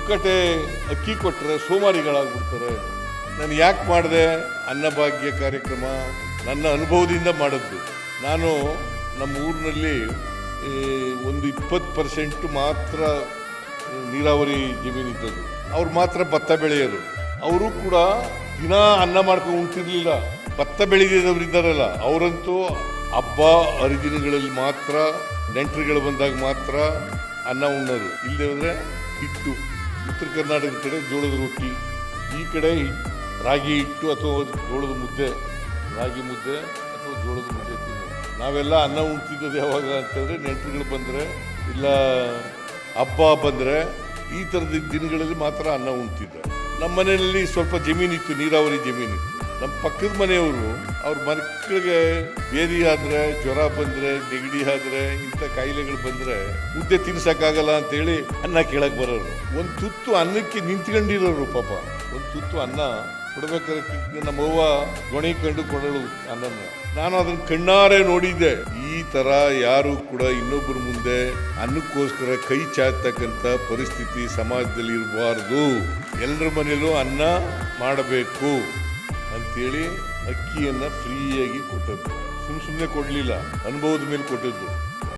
ಪುಕ್ಕಟೆ ಅಕ್ಕಿ ಕೊಟ್ಟರೆ ಸೋಮಾರಿಗಳಾಗ್ಬಿಡ್ತಾರೆ. ನಾನು ಯಾಕೆ ಮಾಡಿದೆ? ಅನ್ನಭಾಗ್ಯ ಕಾರ್ಯಕ್ರಮ ನನ್ನ ಅನುಭವದಿಂದ ಮಾಡಿದ್ದು. ನಾನು ನಮ್ಮ ಊರಿನಲ್ಲಿ ಒಂದು 20% ಮಾತ್ರ ನೀರಾವರಿ ಜಮೀನಿದ್ದದ್ದು. ಅವ್ರು ಮಾತ್ರ ಭತ್ತ ಬೆಳೆಯೋರು. ಅವರು ಕೂಡ ದಿನ ಅನ್ನ ಮಾಡ್ಕೊಂಡು ಉಣ್ತಿರ್ಲಿಲ್ಲ. ಭತ್ತ ಬೆಳೆದಿದ್ದವರಿದ್ದಾರಲ್ಲ ಅವರಂತೂ ಹಬ್ಬ ಹರಿದಿನಗಳಲ್ಲಿ ಮಾತ್ರ, ನೆಂಟರುಗಳು ಬಂದಾಗ ಮಾತ್ರ ಅನ್ನ ಉಣ್ಣೋರು. ಇಲ್ಲದೆ ಹೋದರೆ ಹಿಟ್ಟು, ಉತ್ತರ ಕರ್ನಾಟಕದ ಕಡೆ ಜೋಳದ ರೊಟ್ಟಿ, ಈ ಕಡೆ ರಾಗಿ ಹಿಟ್ಟು ಅಥವಾ ಜೋಳದ ಮುದ್ದೆ, ರಾಗಿ ಮುದ್ದೆ ಅಥವಾ ಜೋಳದ ಮುದ್ದೆ ತಿನ್ನೋದು. ನಾವೆಲ್ಲ ಅನ್ನ ಉಣ್ತಿದ್ದದ್ದು ಯಾವಾಗ ಅಂತಂದರೆ ನೆಂಟರುಗಳು ಬಂದರೆ ಇಲ್ಲ ಹಬ್ಬ ಬಂದರೆ ಈ ಥರದ ದಿನಗಳಲ್ಲಿ ಮಾತ್ರ ಅನ್ನ ಉಣ್ತಿದ್ದ. ನಮ್ಮ ಮನೆಯಲ್ಲಿ ಸ್ವಲ್ಪ ಜಮೀನಿತ್ತು, ನೀರಾವರಿ ಜಮೀನಿತ್ತು. ನಮ್ಮ ಪಕ್ಕದ ಮನೆಯವರು ಅವ್ರ ಮಕ್ಕಳಿಗೆ ಬೇದಿ ಆದರೆ, ಜ್ವರ ಬಂದರೆ, ನೆಗಡಿ ಆದರೆ, ಇಂಥ ಕಾಯಿಲೆಗಳು ಬಂದರೆ ಮುದ್ದೆ ತಿನ್ಸೋಕ್ಕಾಗಲ್ಲ ಅಂತೇಳಿ ಅನ್ನ ಕೇಳಕ್ಕೆ ಬರೋರು. ಒಂದು ತುತ್ತು ಅನ್ನಕ್ಕೆ ನಿಂತ್ಕೊಂಡಿರೋರು ಪಾಪ. ಒಂದು ತುತ್ತು ಅನ್ನ ಕೊಡ್ಬೇಕಾದ್ರೆ ನಮ್ಮವ್ವ ಗೊಣಿ ಕಂಡು ಕೊಡೋಳು ಅನ್ನನ. ನಾನು ಅದನ್ನು ಕಣ್ಣಾರೆ ನೋಡಿದ್ದೆ. ಈ ಥರ ಯಾರು ಕೂಡ ಇನ್ನೊಬ್ಬರ ಮುಂದೆ ಅನ್ನಕ್ಕೋಸ್ಕರ ಕೈ ಚಾಚತಕ್ಕಂಥ ಪರಿಸ್ಥಿತಿ ಸಮಾಜದಲ್ಲಿ ಇರಬಾರ್ದು. ಎಲ್ಲರ ಮನೇಲೂ ಅನ್ನ ಮಾಡಬೇಕು ಅಂತೇಳಿ ಅಕ್ಕಿಯನ್ನು ಫ್ರೀಯಾಗಿ ಕೊಟ್ಟದ್ದು. ಸುಮ್ಮನೆ ಕೊಡಲಿಲ್ಲ, ಅನುಭವದ ಮೇಲೆ ಕೊಟ್ಟದ್ದು.